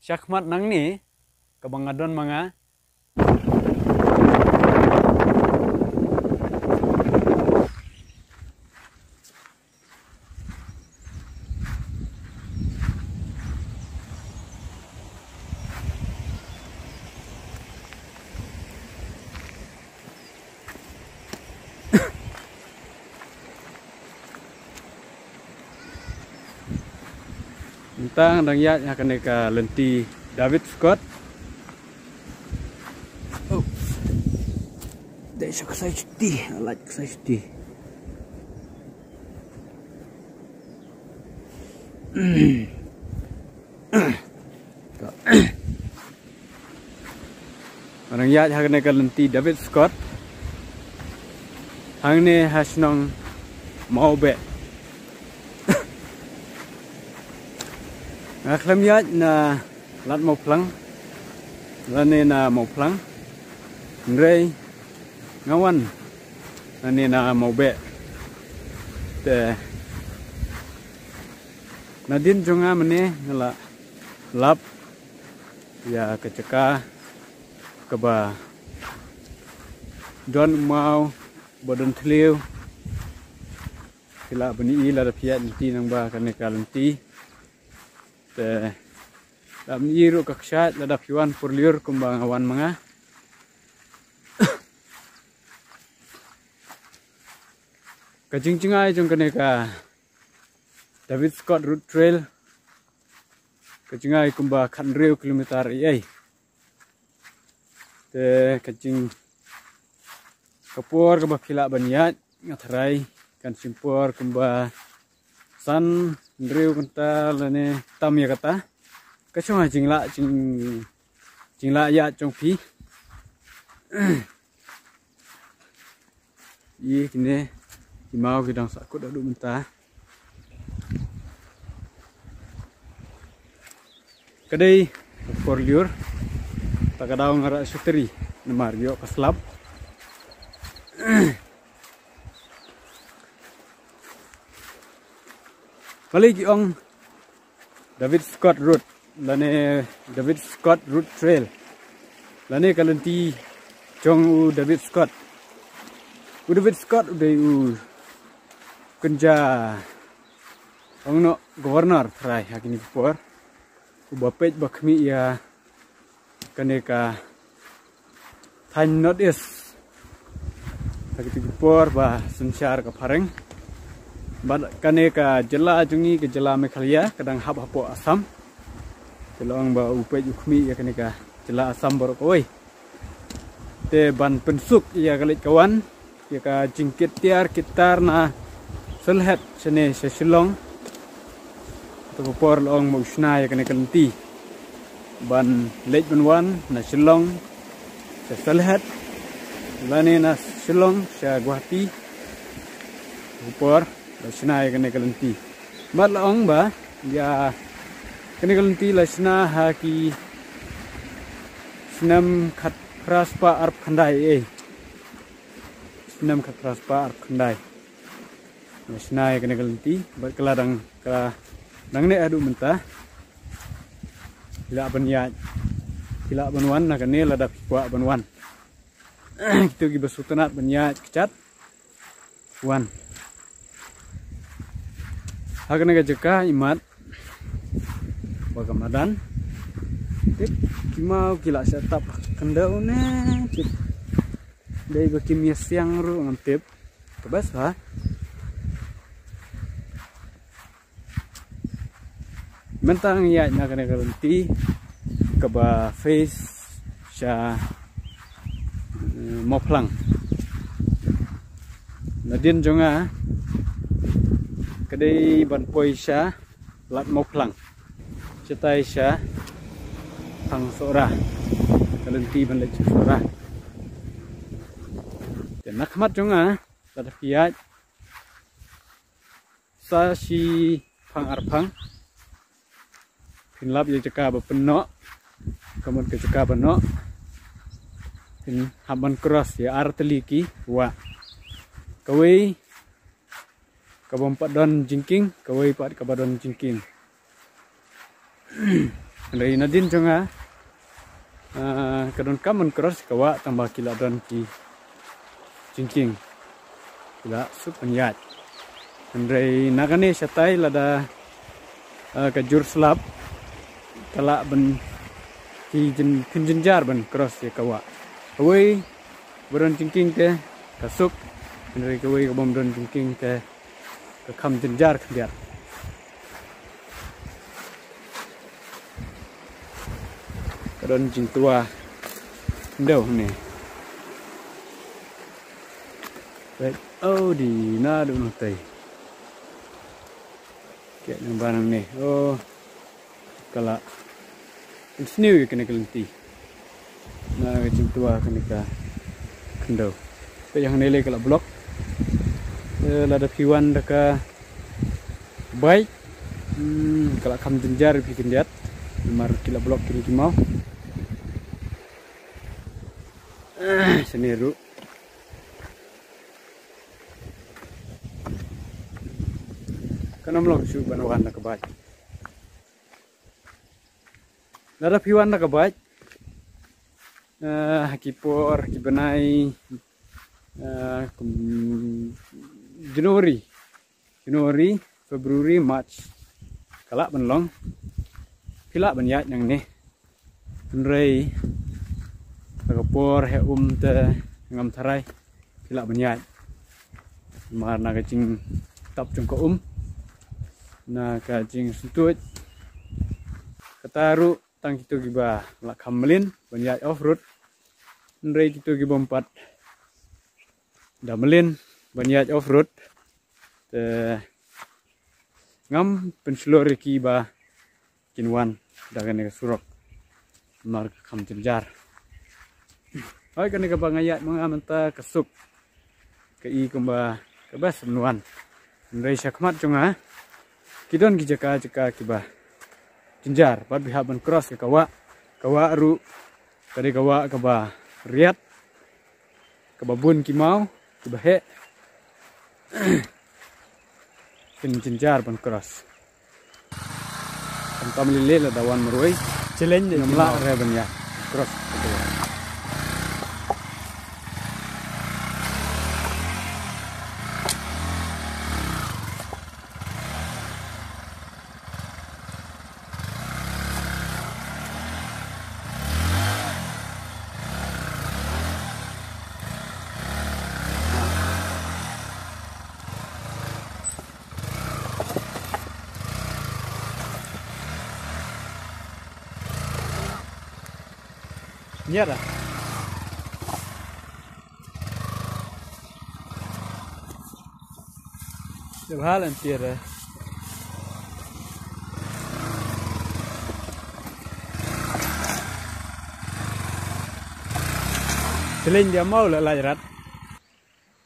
syakmat nang ni kabangadon mga tentang dangyat yang akan ke lenti David Scott. Oh, dari sok saya cuti, alat saya cuti. Orang yat yang akan ke lenti David Scott. Hang ni hasnong mau be. Ngaklam yat na lat mau plang, lani na mau plang, nrei ngawan, lani na mau be, te nadin jonga mene ngala lap, ya keceka, keba don mau bodon teliu, kila beni ila dapiat nanti nang ba kaneka lenti. Dalam iru kaksat ladap yuan purliur kumbang awan mga kajing-jingai jong kaneka David Scott Route Trail kajingai kumba kanreu kilometer ai te kajing kapur kumba pila banyat ngatherai kan simpur kumba san reu kenta lane tam ya kata kacung jingla ya chong pi ye kine imau kidang sakut adu menta kadai porliur takadau ngara suteri nemar yo kaslap balik ong David Scott Route, lane David Scott Route Trail, lane kalenti jong u David Scott, David Scott udah kerja, ong no governor try hakini por, bapet bakmi ya kaneka time notice, hakini por bah sensyar kapareng. Kaneka jela jungi ke jela Meghalaya kadang hab hapo Assam jelong ba upe ukmi ya kaneka jela Assam borok oi te ban pensuk ya kalit kawan ya ka jingkit tiar kitar na selhet sene sesilong to por long musna ya kaneka lenti ban late benwan na silong se selhet lane na silong sa Guwahati por lasna ya kene kalenti malaong ba ya kene kalenti lasna ha ki snam khat praspa arp khandai snam khat praspa arp khandai lasna ya kene kalenti berkeladang ka nang ne adu mentaila banwan na kene ladap kwa banwan itu gi basutanat banyat kecat wan Hakan jeka imat bagamadan tip kimau kila setup kendau ne tip dai bakimia siang ru ngantip tebas ha mentang ya nakane kalenti keba face sya moplang nadin jonga kadai ban poisha lat moplang cetai sya hang sora kalenti ban lech sora dan nakmat jonga lat piat sa si phang arphang pinlap ya ceka bapeno kemun ke ceka beno pin haban cross ya arteliki wa kawai kabompat don jingking kawai pat kabadon jingking dari nadin jonga kadon kamen cross kawa tambah kila don ki jingking kila sup penyat dari nagane satai lada kajur slap kala ben ki jenjar ben cross ya kawa away beron jingking te kasuk dari kawai kabom don jingking te kam jenjar kebiar kadon jing tua ndau ni baik oh di na du tai kayak yang barang ni oh kala sini kena kelenti na jing tua kena ka kendau pe yang nele kala blok lada piwan daka baik kala kam jenjar bikin lihat mar kila blok kiri kimau seniru kana blok su banawan nak baik lada piwan nak baik hakipor kibanai Januari, Februari, March kalak benlong pilak banyak yang ni Henry kapor he te ngam tarai pilak banyak marna kacing tap jengko na kacing sutut kataru tang kita giba lak kamelin banyak off road Henry kita giba 4 damelin banyak off road ngam penselur kiba kinwan dagan ke surok mar kam jenjar oi kan ke bangayat mengamenta kesuk ke i kumba ke bas menuan ndai syakmat junga kidon ki jaka kiba jenjar pat biha ban cross ke kawa ru kade kawa ke ba riat ke babun kimau ke bahe jenjar ban cross Tam lele la dawan meroi challenge namla re banya cross nyara sebahalan tiara selain dia mau lah lajarat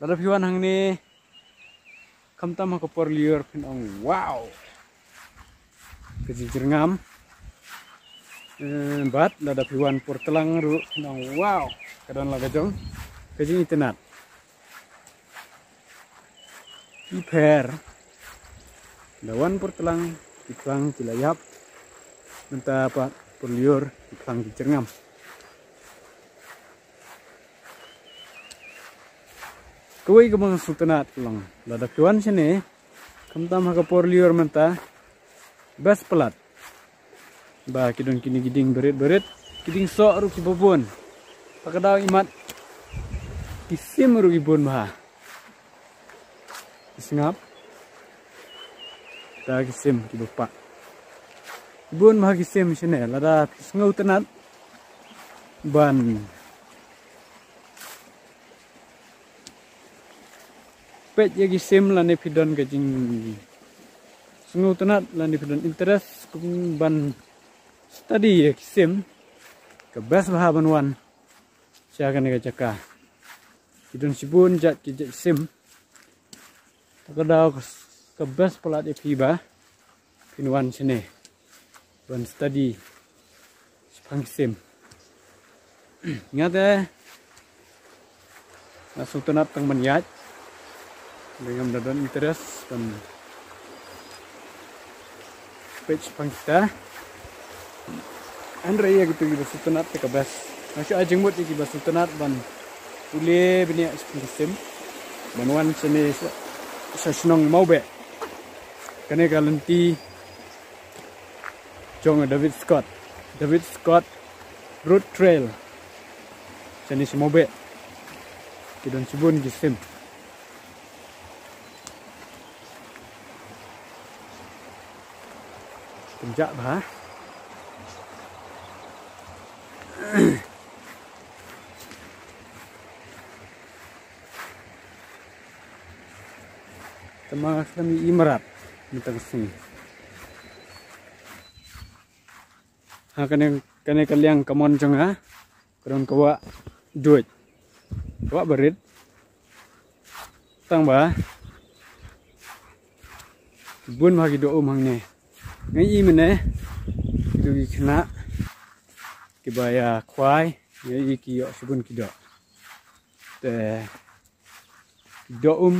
ada piwan hang ni kamtam ko por liur pinong wow kejijir ngam bat lada piwan por telang ru nang wow kadang laga jong kejing itenat iper dawan por telang iklang cilayap minta apa por liur iklang dicerngam kuwi kemang sultanat lang lada piwan sini kamtam ha por liur minta bas pelat bah kidon kini giding berit kiding sok ru kibobon pakadaw imat kisim ru ibon bah isngap ta kisim kibopak ibon bah kisim sine lada sngau tenat ban pet ya kisim lane pidon kajing sngau tenat lane pidon interest kum ban tadi ya kisim ke bas bahaban wan siakan nega caka kidon sibun jat kijak kisim takadaw ke bas pelat ikiba pinwan sini ban tadi sipang kisim ingat langsung tenat tang menyat dengan dadon interest dan page pang kita Andre ya gitu gitu sultanat ke bas. Masuk aja jengmut iki bas sultanat ban ule bini sim. Banwan sini sasnong mau be. Kene kalenti jong David Scott Road Trail. Sini semua be. Kidon subun gisim. Penjak bah. Tema kami imarat mitang sini. Kene kaliang kamon jong ha. Kurang kawa duit. Kawa berit. Tang ba. Bun bagi do hang ne. Ngai mene. Itu kena kibaya kwai ngai ki yo subun kido. Te do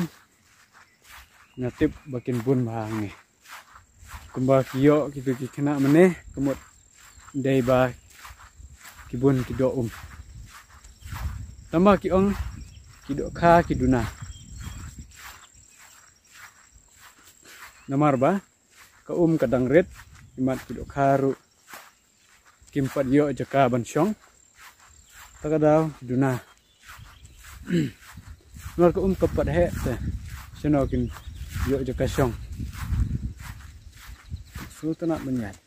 ngatip bakin bun bahang ni. Kumba kiyo gitu kena meneh kemut dai ba kibun kido tambah kiong kido kha kiduna namar ba ka kadang red imat kido kharu kimpat yo jaka bansyong takadaw kiduna nor ka kapat he te senokin yo jaka syong sultanat benyat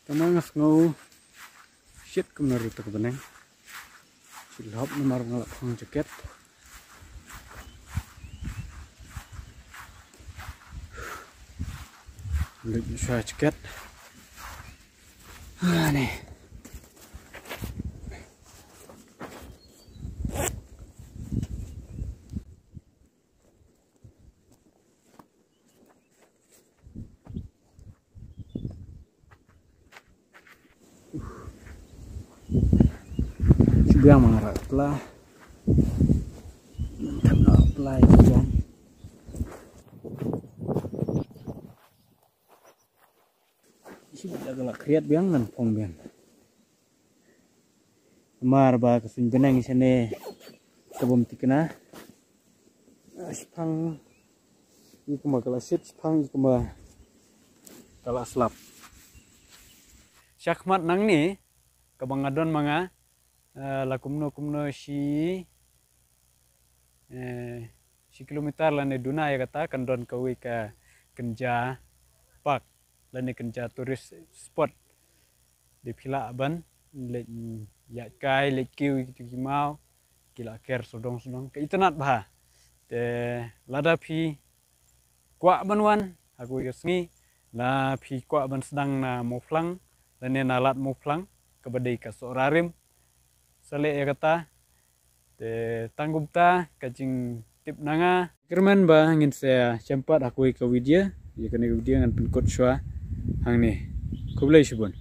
tamangas ngau shit kumnar itu kebeneng silhop nomor ngalap hang jaket Lihat bisa jaket nih sudah mengarah telah apply kan isi agak kriat biangan pong biang mar ba kasun benang sini kebom tikna spang ikuma kala sit spang ikuma kala slap syakmat nang ni kabangadon mga lakumno si kilometer lane duna ya kata kandon kawi ka kenja park lane kenja turis spot di pila aban le ya kai le kiu gitu mau kila ker sodong ke itanat bah te lada pi kwa banwan aku yasngi na pi kwa ban sedang na moflang lane na lat moflang kabadai ka sorarim sale ya kata te tanggupta kacing tip nanga kerman ba ngin saya sempat aku ke video ya kena video ngan penkot syua hang ni kublai subun